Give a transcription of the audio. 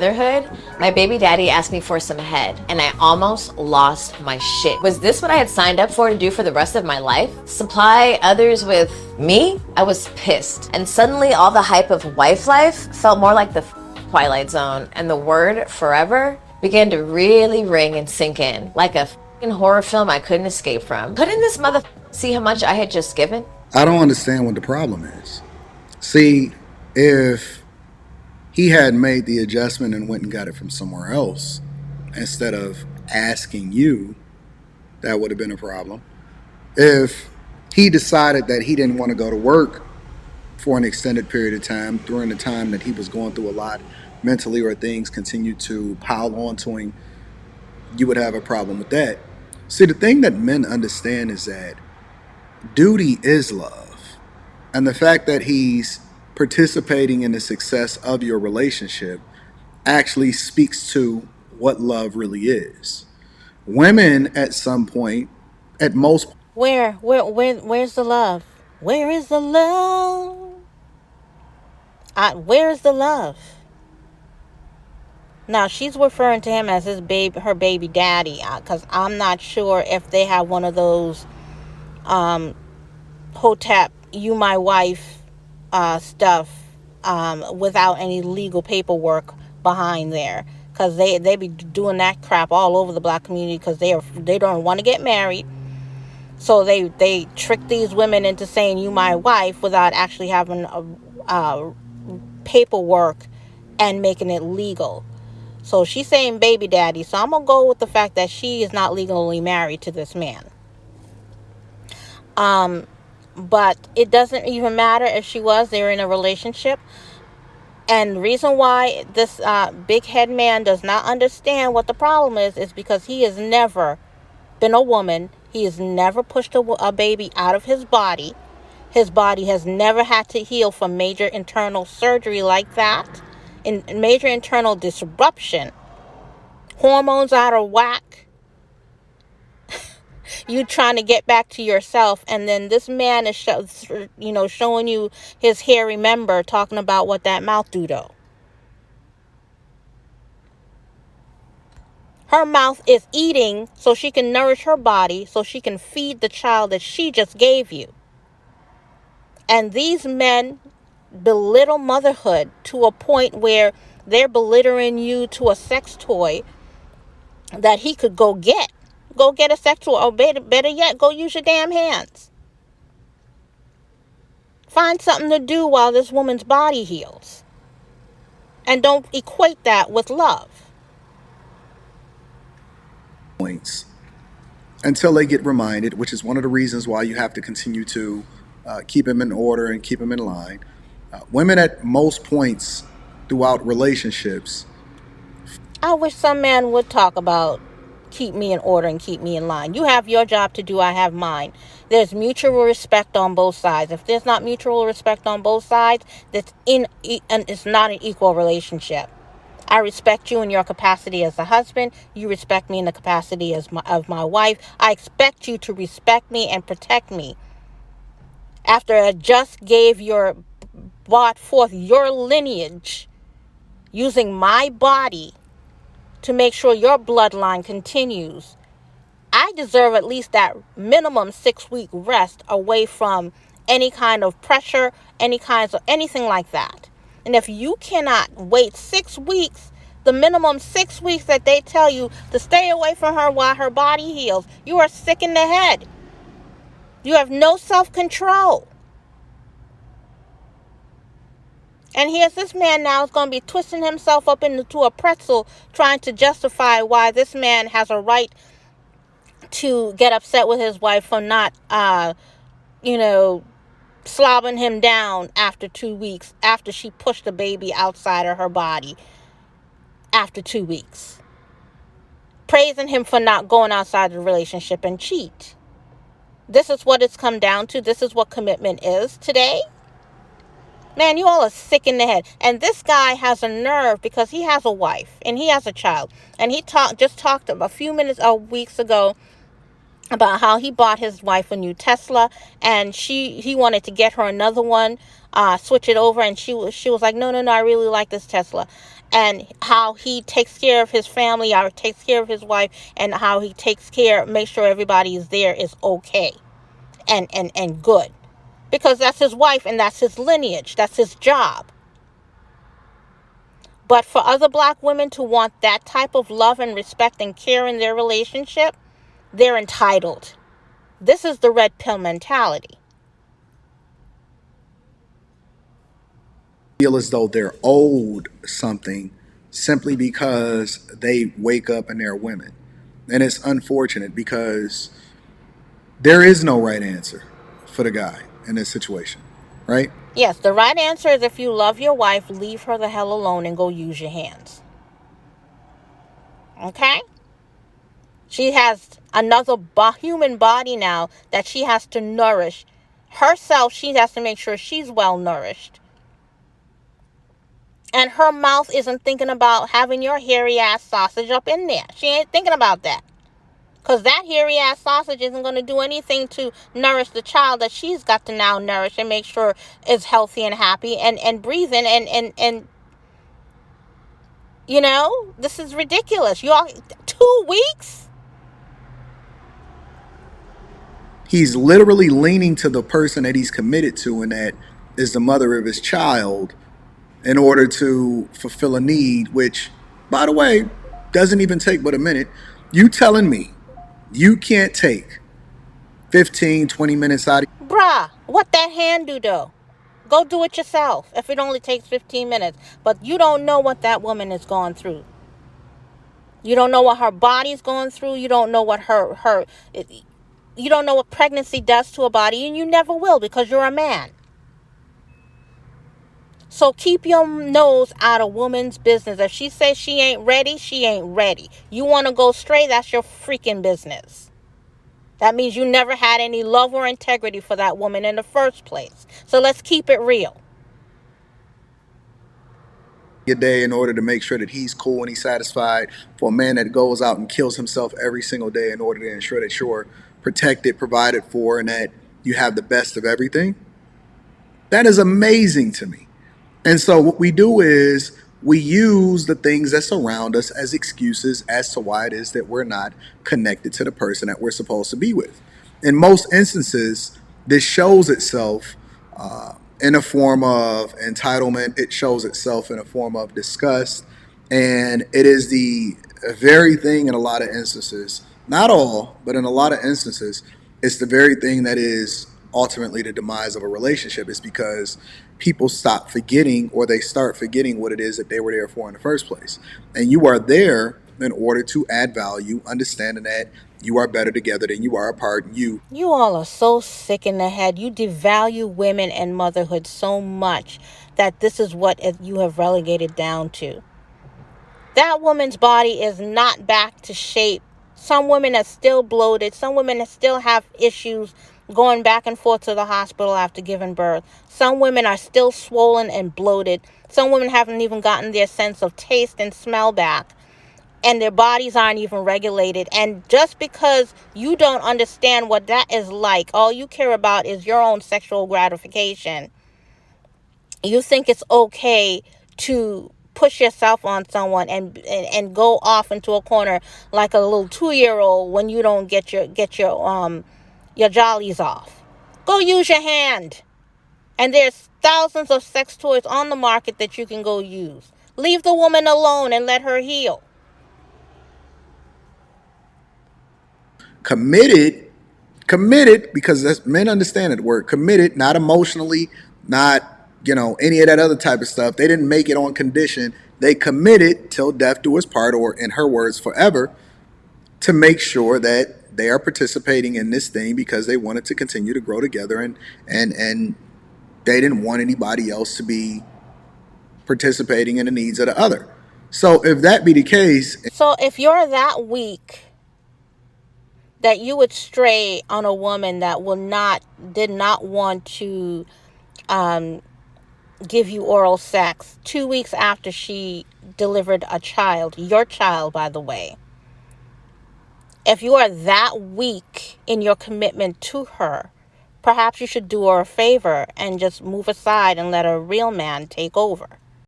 motherhood, my baby daddy asked me for some head, and I almost lost my shit. Was this what I had signed up for to do for the rest of my life? Supply others with me? I was pissed. And suddenly all the hype of wife life felt more like the Twilight Zone, and the word forever began to really ring and sink in, like a horror film I couldn't escape from. Couldn't this mother see how much I had just given? I don't understand what the problem is. See, if he had made the adjustment and went and got it from somewhere else instead of asking you, that would have been a problem. If he decided that he didn't want to go to work for an extended period of time during the time that he was going through a lot mentally or things continued to pile onto him, you would have a problem with that. See, the thing that men understand is that duty is love. And the fact that he's participating in the success of your relationship actually speaks to what love really is. Women, at some point, at most, Where's the love? Where is the love? Where is the love? Now she's referring to him as her baby daddy, because I'm not sure if they have one of those hotep, you my wife, stuff, without any legal paperwork behind there, because they be doing that crap all over the black community, because they don't want to get married, so they trick these women into saying you my wife without actually having paperwork and making it legal. So she's saying baby daddy, so I'm gonna go with the fact that she is not legally married to this man. But it doesn't even matter if she was. They're in a relationship. And the reason why this big head man does not understand what the problem is because he has never been a woman. He has never pushed a baby out of his body. His body has never had to heal from major internal surgery like that. In major internal disruption. Hormones out of whack. You trying to get back to yourself, and then this man is showing you his hairy member, talking about what that mouth do though. Her mouth is eating so she can nourish her body, so she can feed the child that she just gave you. And these men belittle motherhood to a point where they're belittling you to a sex toy that he could go get. Go get a sex toy, or better yet, go use your damn hands. Find something to do while this woman's body heals. And don't equate that with love. points until they get reminded, which is one of the reasons why you have to continue to keep them in order and keep them in line. Women at most points throughout relationships. I wish some man would talk about keep me in order and keep me in line. You have your job to do, I have mine. There's mutual respect on both sides. If there's not mutual respect on both sides, and it's not an equal relationship. I respect you in your capacity as a husband. You respect me in the capacity of my wife. I expect you to respect me and protect me. After I just brought forth your lineage using my body to make sure your bloodline continues, I deserve at least that minimum 6-week rest away from any kind of pressure, anything like that. And if you cannot wait 6 weeks, the minimum 6 weeks that they tell you to stay away from her while her body heals, you are sick in the head. You have no self-control. And here's this man now is going to be twisting himself up into a pretzel, trying to justify why this man has a right to get upset with his wife for not, slobbing him down after 2 weeks, after she pushed the baby outside of her body, after 2 weeks. Praising him for not going outside the relationship and cheat. This is what it's come down to. This is what commitment is today. Man, you all are sick in the head. And this guy has a nerve because he has a wife and he has a child. And he just talked a few weeks ago about how he bought his wife a new Tesla, and he wanted to get her another one, switch it over, and she was like, no, I really like this Tesla. and how he takes care of his family or takes care of his wife, and how he makes sure everybody is there is okay and good. Because that's his wife and that's his lineage. That's his job. But for other black women to want that type of love and respect and care in their relationship, they're entitled. This is the red pill mentality. Feel as though they're owed something simply because they wake up and they're women. And it's unfortunate because there is no right answer for the guy in this situation, right? Yes, the right answer is, if you love your wife, leave her the hell alone and go use your hands. Okay? She has another human body now that she has to nourish. Herself, she has to make sure she's well nourished. And her mouth isn't thinking about having your hairy ass sausage up in there. She ain't thinking about that. Because that hairy ass sausage isn't going to do anything to nourish the child that she's got to now nourish and make sure is healthy and happy and breathing. And you know, this is ridiculous. You all, 2 weeks? He's literally leaning to the person that he's committed to and that is the mother of his child in order to fulfill a need, which, by the way, doesn't even take but a minute. You telling me you can't take 15, 20 minutes out of Bruh, what that hand do though? Go do it yourself if it only takes 15 minutes. But you don't know what that woman is going through. You don't know what her body's going through. You don't know what you don't know what pregnancy does to a body, and you never will because you're a man. So keep your nose out of woman's business. If she says she ain't ready, she ain't ready. You want to go straight, that's your freaking business. That means you never had any love or integrity for that woman in the first place. So let's keep it real. your day in order to make sure that he's cool and he's satisfied, for a man that goes out and kills himself every single day in order to ensure that you're protected, provided for, and that you have the best of everything. That is amazing to me. And so what we do is we use the things that surround us as excuses as to why it is that we're not connected to the person that we're supposed to be with. In most instances, this shows itself in a form of entitlement. It shows itself in a form of disgust. And it is the very thing in a lot of instances, not all, but in a lot of instances, it's the very thing that is ultimately the demise of a relationship, is because people stop forgetting, or they start forgetting what it is that they were there for in the first place. And you are there in order to add value, understanding that you are better together than you are apart. And You all are so sick in the head. You devalue women and motherhood so much that this is what you have relegated down to. That woman's body is not back to shape. Some women are still bloated. Some women still have issues going back and forth to the hospital after giving birth. Some women are still swollen and bloated. Some women haven't even gotten their sense of taste and smell back. And their bodies aren't even regulated. And just because you don't understand what that is like, all you care about is your own sexual gratification, you think it's okay to push yourself on someone and go off into a corner like a little 2-year-old when you don't get your jollies off. Go use your hand. And there's thousands of sex toys on the market that you can go use. Leave the woman alone and let her heal. committed, because that's, men understand that word committed, not emotionally, not any of that other type of stuff. They didn't make it on condition. They committed till death do us part, or in her words, forever, to make sure that they are participating in this thing because they wanted to continue to grow together, and they didn't want anybody else to be participating in the needs of the other. So if that be the case, So if you're that weak that you would stray on a woman that did not want to give you oral sex 2 weeks after she delivered a child, your child, by the way, if you are that weak in your commitment to her, perhaps you should do her a favor and just move aside and let a real man take over.